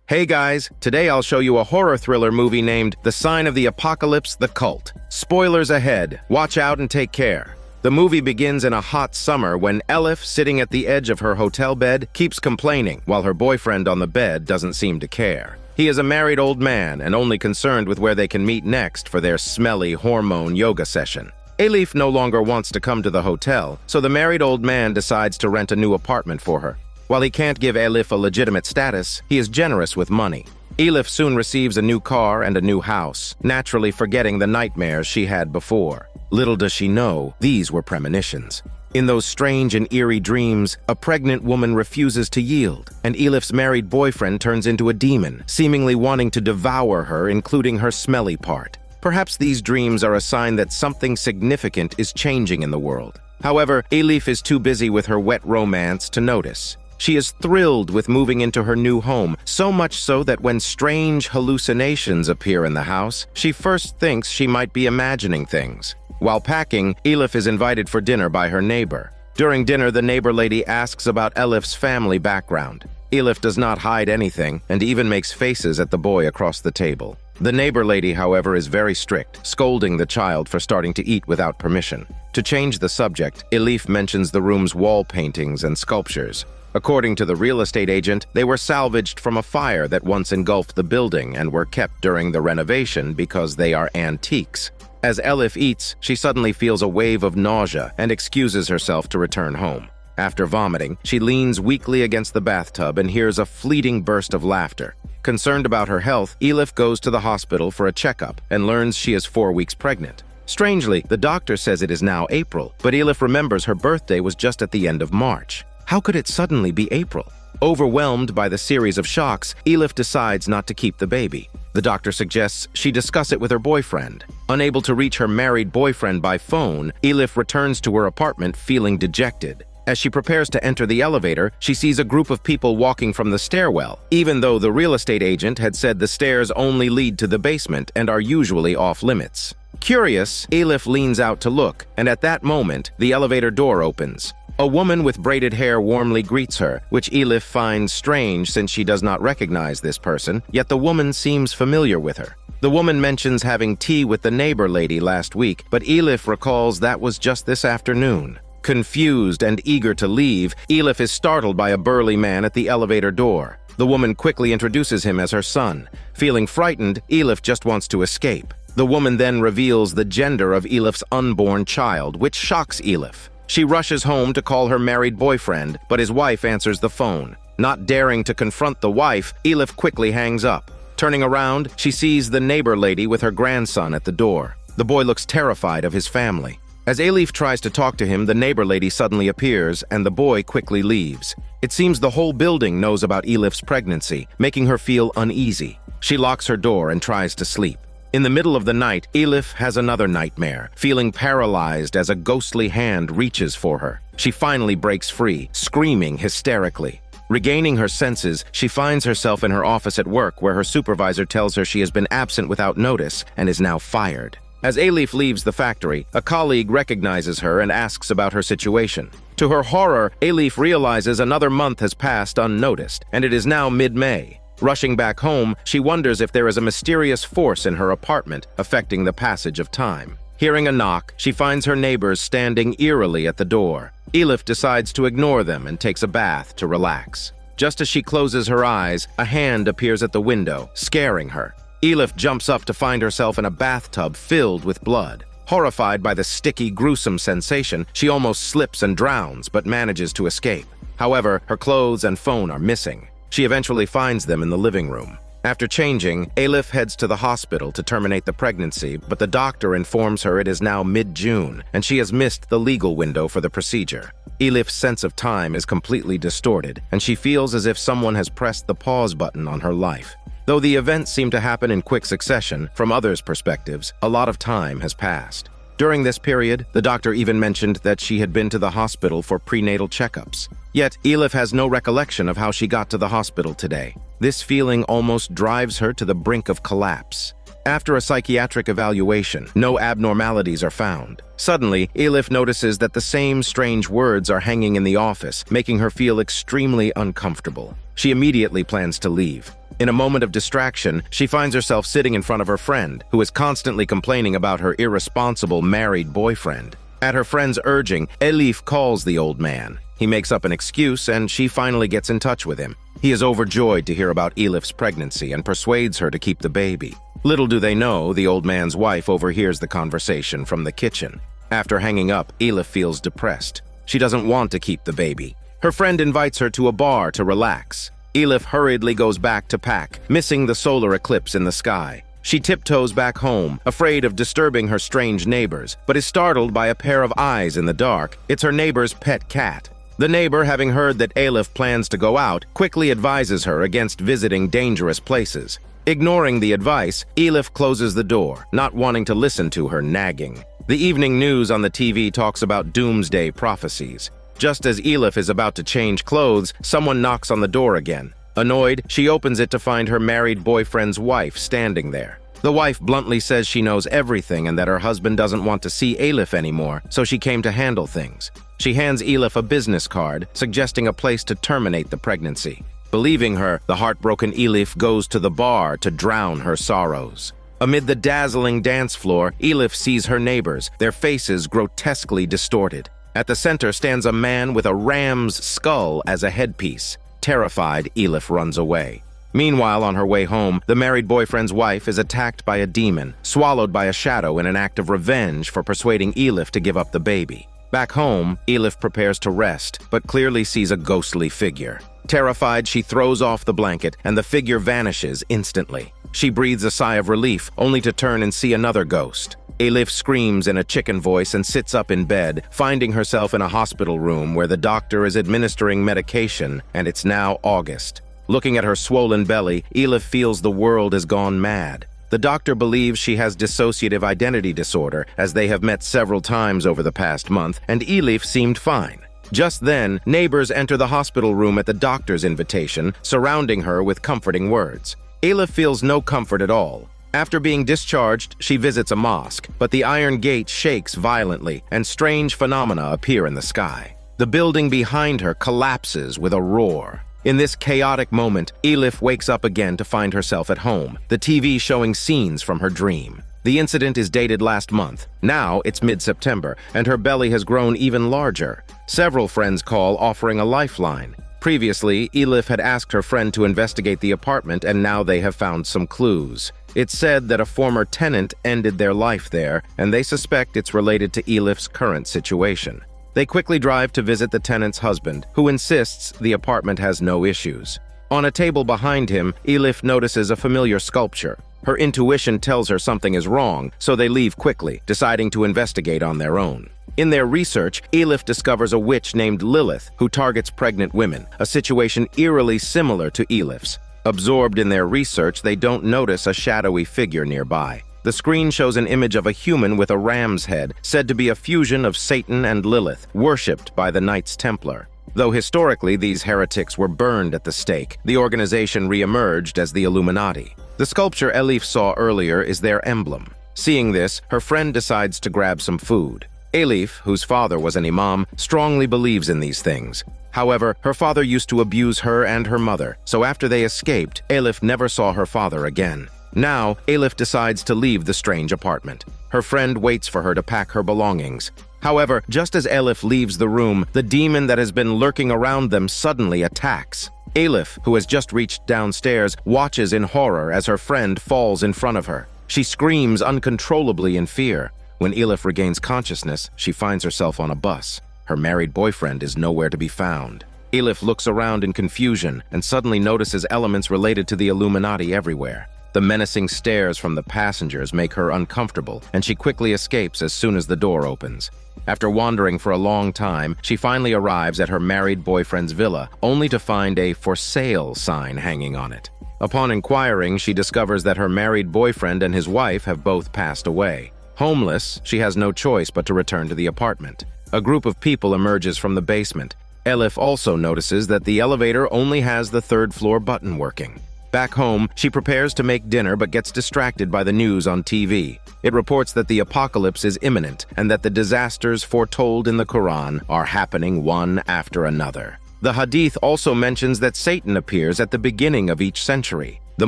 Hey guys, today I'll show you a horror thriller movie named The Sign of the Apocalypse: The Cult. Spoilers ahead, watch out and take care. The movie begins in a hot summer when Elif, sitting at the edge of her hotel bed, keeps complaining while her boyfriend on the bed doesn't seem to care. He is a married old man and only concerned with where they can meet next for their smelly hormone yoga session. Elif no longer wants to come to the hotel, so the married old man decides to rent a new apartment for her. While he can't give Elif a legitimate status, he is generous with money. Elif soon receives a new car and a new house, naturally forgetting the nightmares she had before. Little does she know, these were premonitions. In those strange and eerie dreams, a pregnant woman refuses to yield, and Elif's married boyfriend turns into a demon, seemingly wanting to devour her, including her smelly part. Perhaps these dreams are a sign that something significant is changing in the world. However, Elif is too busy with her wet romance to notice. She is thrilled with moving into her new home, so much so that when strange hallucinations appear in the house, she first thinks she might be imagining things. While packing, Elif is invited for dinner by her neighbor. During dinner, the neighbor lady asks about Elif's family background. Elif does not hide anything and even makes faces at the boy across the table. The neighbor lady, however, is very strict, scolding the child for starting to eat without permission. To change the subject, Elif mentions the room's wall paintings and sculptures. According to the real estate agent, they were salvaged from a fire that once engulfed the building and were kept during the renovation because they are antiques. As Elif eats, she suddenly feels a wave of nausea and excuses herself to return home. After vomiting, she leans weakly against the bathtub and hears a fleeting burst of laughter. Concerned about her health, Elif goes to the hospital for a checkup and learns she is 4 weeks pregnant. Strangely, the doctor says it is now April, but Elif remembers her birthday was just at the end of March. How could it suddenly be April? Overwhelmed by the series of shocks, Elif decides not to keep the baby. The doctor suggests she discuss it with her boyfriend. Unable to reach her married boyfriend by phone, Elif returns to her apartment feeling dejected. As she prepares to enter the elevator, she sees a group of people walking from the stairwell, even though the real estate agent had said the stairs only lead to the basement and are usually off-limits. Curious, Elif leans out to look, and at that moment, the elevator door opens. A woman with braided hair warmly greets her, which Elif finds strange since she does not recognize this person, yet the woman seems familiar with her. The woman mentions having tea with the neighbor lady last week, but Elif recalls that was just this afternoon. Confused and eager to leave, Elif is startled by a burly man at the elevator door. The woman quickly introduces him as her son. Feeling frightened, Elif just wants to escape. The woman then reveals the gender of Elif's unborn child, which shocks Elif. She rushes home to call her married boyfriend, but his wife answers the phone. Not daring to confront the wife, Elif quickly hangs up. Turning around, she sees the neighbor lady with her grandson at the door. The boy looks terrified of his family. As Elif tries to talk to him, the neighbor lady suddenly appears, and the boy quickly leaves. It seems the whole building knows about Elif's pregnancy, making her feel uneasy. She locks her door and tries to sleep. In the middle of the night, Elif has another nightmare, feeling paralyzed as a ghostly hand reaches for her. She finally breaks free, screaming hysterically. Regaining her senses, she finds herself in her office at work where her supervisor tells her she has been absent without notice and is now fired. As Elif leaves the factory, a colleague recognizes her and asks about her situation. To her horror, Elif realizes another month has passed unnoticed, and it is now mid-May. Rushing back home, she wonders if there is a mysterious force in her apartment affecting the passage of time. Hearing a knock, she finds her neighbors standing eerily at the door. Elif decides to ignore them and takes a bath to relax. Just as she closes her eyes, a hand appears at the window, scaring her. Elif jumps up to find herself in a bathtub filled with blood. Horrified by the sticky, gruesome sensation, she almost slips and drowns, but manages to escape. However, her clothes and phone are missing. She eventually finds them in the living room. After changing, Elif heads to the hospital to terminate the pregnancy, but the doctor informs her it is now mid-June, and she has missed the legal window for the procedure. Elif's sense of time is completely distorted, and she feels as if someone has pressed the pause button on her life. Though the events seem to happen in quick succession, from others' perspectives, a lot of time has passed. During this period, the doctor even mentioned that she had been to the hospital for prenatal checkups. Yet, Elif has no recollection of how she got to the hospital today. This feeling almost drives her to the brink of collapse. After a psychiatric evaluation, no abnormalities are found. Suddenly, Elif notices that the same strange words are hanging in the office, making her feel extremely uncomfortable. She immediately plans to leave. In a moment of distraction, she finds herself sitting in front of her friend, who is constantly complaining about her irresponsible married boyfriend. At her friend's urging, Elif calls the old man. He makes up an excuse, and she finally gets in touch with him. He is overjoyed to hear about Elif's pregnancy and persuades her to keep the baby. Little do they know, the old man's wife overhears the conversation from the kitchen. After hanging up, Elif feels depressed. She doesn't want to keep the baby. Her friend invites her to a bar to relax. Elif hurriedly goes back to pack, missing the solar eclipse in the sky. She tiptoes back home, afraid of disturbing her strange neighbors, but is startled by a pair of eyes in the dark. It's her neighbor's pet cat. The neighbor, having heard that Elif plans to go out, quickly advises her against visiting dangerous places. Ignoring the advice, Elif closes the door, not wanting to listen to her nagging. The evening news on the TV talks about doomsday prophecies. Just as Elif is about to change clothes, someone knocks on the door again. Annoyed, she opens it to find her married boyfriend's wife standing there. The wife bluntly says she knows everything and that her husband doesn't want to see Elif anymore, so she came to handle things. She hands Elif a business card, suggesting a place to terminate the pregnancy. Believing her, the heartbroken Elif goes to the bar to drown her sorrows. Amid the dazzling dance floor, Elif sees her neighbors, their faces grotesquely distorted. At the center stands a man with a ram's skull as a headpiece. Terrified, Elif runs away. Meanwhile, on her way home, the married boyfriend's wife is attacked by a demon, swallowed by a shadow in an act of revenge for persuading Elif to give up the baby. Back home, Elif prepares to rest, but clearly sees a ghostly figure. Terrified, she throws off the blanket, and the figure vanishes instantly. She breathes a sigh of relief, only to turn and see another ghost. Elif screams in a chicken voice and sits up in bed, finding herself in a hospital room where the doctor is administering medication, and it's now August. Looking at her swollen belly, Elif feels the world has gone mad. The doctor believes she has dissociative identity disorder, as they have met several times over the past month, and Elif seemed fine. Just then, neighbors enter the hospital room at the doctor's invitation, surrounding her with comforting words. Elif feels no comfort at all. After being discharged, she visits a mosque, but the iron gate shakes violently, and strange phenomena appear in the sky. The building behind her collapses with a roar. In this chaotic moment, Elif wakes up again to find herself at home, the TV showing scenes from her dream. The incident is dated last month. Now it's mid-September, and her belly has grown even larger. Several friends call, offering a lifeline. Previously, Elif had asked her friend to investigate the apartment, and now they have found some clues. It's said that a former tenant ended their life there, and they suspect it's related to Elif's current situation. They quickly drive to visit the tenant's husband, who insists the apartment has no issues. On a table behind him, Elif notices a familiar sculpture. Her intuition tells her something is wrong, so they leave quickly, deciding to investigate on their own. In their research, Elif discovers a witch named Lilith who targets pregnant women, a situation eerily similar to Elif's. Absorbed in their research, they don't notice a shadowy figure nearby. The screen shows an image of a human with a ram's head, said to be a fusion of Satan and Lilith, worshipped by the Knights Templar. Though historically these heretics were burned at the stake, the organization re-emerged as the Illuminati. The sculpture Elif saw earlier is their emblem. Seeing this, her friend decides to grab some food. Elif, whose father was an imam, strongly believes in these things. However, her father used to abuse her and her mother, so after they escaped, Elif never saw her father again. Now, Elif decides to leave the strange apartment. Her friend waits for her to pack her belongings. However, just as Elif leaves the room, the demon that has been lurking around them suddenly attacks. Elif, who has just reached downstairs, watches in horror as her friend falls in front of her. She screams uncontrollably in fear. When Elif regains consciousness, she finds herself on a bus. Her married boyfriend is nowhere to be found. Elif looks around in confusion and suddenly notices elements related to the Illuminati everywhere. The menacing stares from the passengers make her uncomfortable, and she quickly escapes as soon as the door opens. After wandering for a long time, she finally arrives at her married boyfriend's villa, only to find a "for sale" sign hanging on it. Upon inquiring, she discovers that her married boyfriend and his wife have both passed away. Homeless, she has no choice but to return to the apartment. A group of people emerges from the basement. Elif also notices that the elevator only has the third-floor button working. Back home, she prepares to make dinner but gets distracted by the news on TV. It reports that the apocalypse is imminent and that the disasters foretold in the Quran are happening one after another. The Hadith also mentions that Satan appears at the beginning of each century. The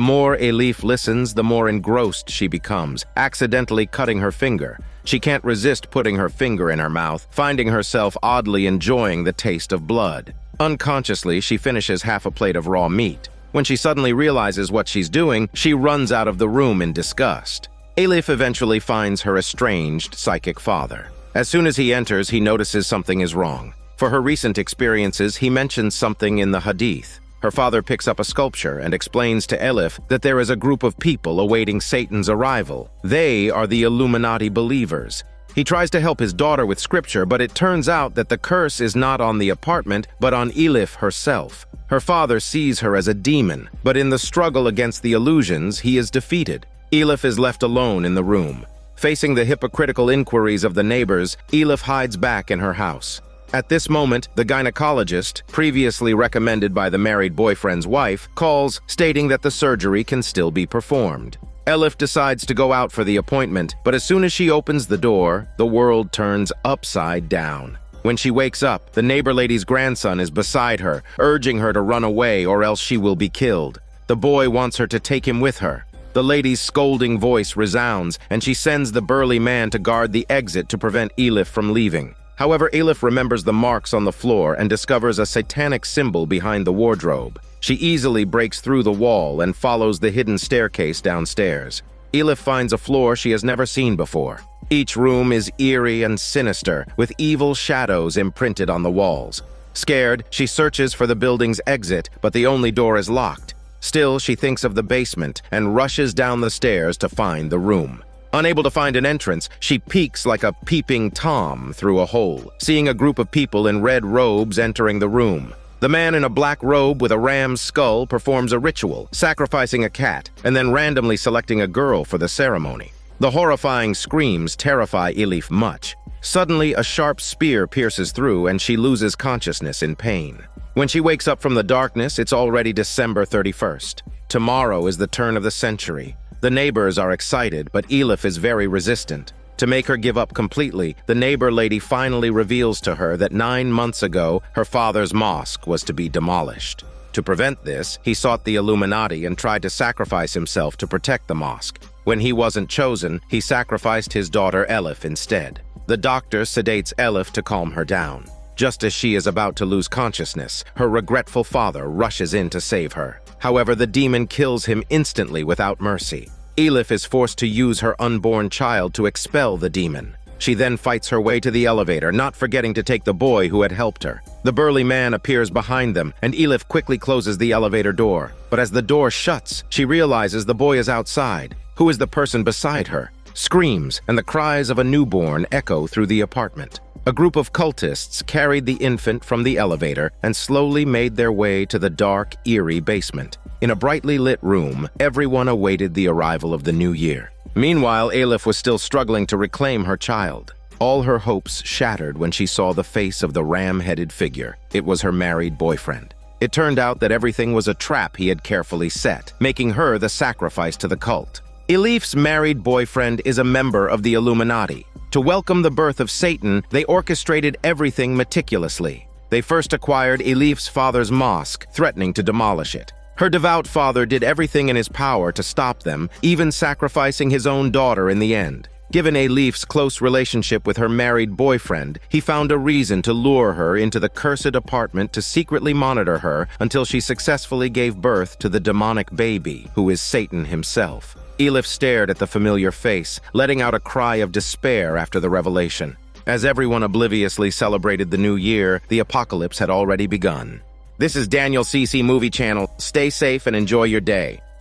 more Elif listens, the more engrossed she becomes, accidentally cutting her finger. She can't resist putting her finger in her mouth, finding herself oddly enjoying the taste of blood. Unconsciously, she finishes half a plate of raw meat. When she suddenly realizes what she's doing, she runs out of the room in disgust. Elif eventually finds her estranged psychic father. As soon as he enters, he notices something is wrong. For her recent experiences, he mentions something in the Hadith. Her father picks up a sculpture and explains to Elif that there is a group of people awaiting Satan's arrival. They are the Illuminati believers. He tries to help his daughter with scripture, but it turns out that the curse is not on the apartment, but on Elif herself. Her father sees her as a demon, but in the struggle against the illusions, he is defeated. Elif is left alone in the room. Facing the hypocritical inquiries of the neighbors, Elif hides back in her house. At this moment, the gynecologist, previously recommended by the married boyfriend's wife, calls, stating that the surgery can still be performed. Elif decides to go out for the appointment, but as soon as she opens the door, the world turns upside down. When she wakes up, the neighbor lady's grandson is beside her, urging her to run away or else she will be killed. The boy wants her to take him with her. The lady's scolding voice resounds, and she sends the burly man to guard the exit to prevent Elif from leaving. However, Elif remembers the marks on the floor and discovers a satanic symbol behind the wardrobe. She easily breaks through the wall and follows the hidden staircase downstairs. Elif finds a floor she has never seen before. Each room is eerie and sinister, with evil shadows imprinted on the walls. Scared, she searches for the building's exit, but the only door is locked. Still, she thinks of the basement and rushes down the stairs to find the room. Unable to find an entrance, she peeks like a peeping Tom through a hole, seeing a group of people in red robes entering the room. The man in a black robe with a ram's skull performs a ritual, sacrificing a cat, and then randomly selecting a girl for the ceremony. The horrifying screams terrify Elif much. Suddenly, a sharp spear pierces through and she loses consciousness in pain. When she wakes up from the darkness, it's already December 31st. Tomorrow is the turn of the century. The neighbors are excited, but Elif is very resistant. To make her give up completely, the neighbor lady finally reveals to her that 9 months ago, her father's mosque was to be demolished. To prevent this, he sought the Illuminati and tried to sacrifice himself to protect the mosque. When he wasn't chosen, he sacrificed his daughter Elif instead. The doctor sedates Elif to calm her down. Just as she is about to lose consciousness, her regretful father rushes in to save her. However, the demon kills him instantly without mercy. Elif is forced to use her unborn child to expel the demon. She then fights her way to the elevator, not forgetting to take the boy who had helped her. The burly man appears behind them, and Elif quickly closes the elevator door. But as the door shuts, she realizes the boy is outside. Who is the person beside her? Screams and the cries of a newborn echo through the apartment. A group of cultists carried the infant from the elevator and slowly made their way to the dark, eerie basement. In a brightly lit room, everyone awaited the arrival of the new year. Meanwhile, Elif was still struggling to reclaim her child. All her hopes shattered when she saw the face of the ram-headed figure. It was her married boyfriend. It turned out that everything was a trap he had carefully set, making her the sacrifice to the cult. Elif's married boyfriend is a member of the Illuminati. To welcome the birth of Satan, they orchestrated everything meticulously. They first acquired Elif's father's mosque, threatening to demolish it. Her devout father did everything in his power to stop them, even sacrificing his own daughter in the end. Given Elif's close relationship with her married boyfriend, he found a reason to lure her into the cursed apartment to secretly monitor her until she successfully gave birth to the demonic baby, who is Satan himself. Elif stared at the familiar face, letting out a cry of despair after the revelation. As everyone obliviously celebrated the new year, the apocalypse had already begun. This is Daniel CC Movie Channel. Stay safe and enjoy your day.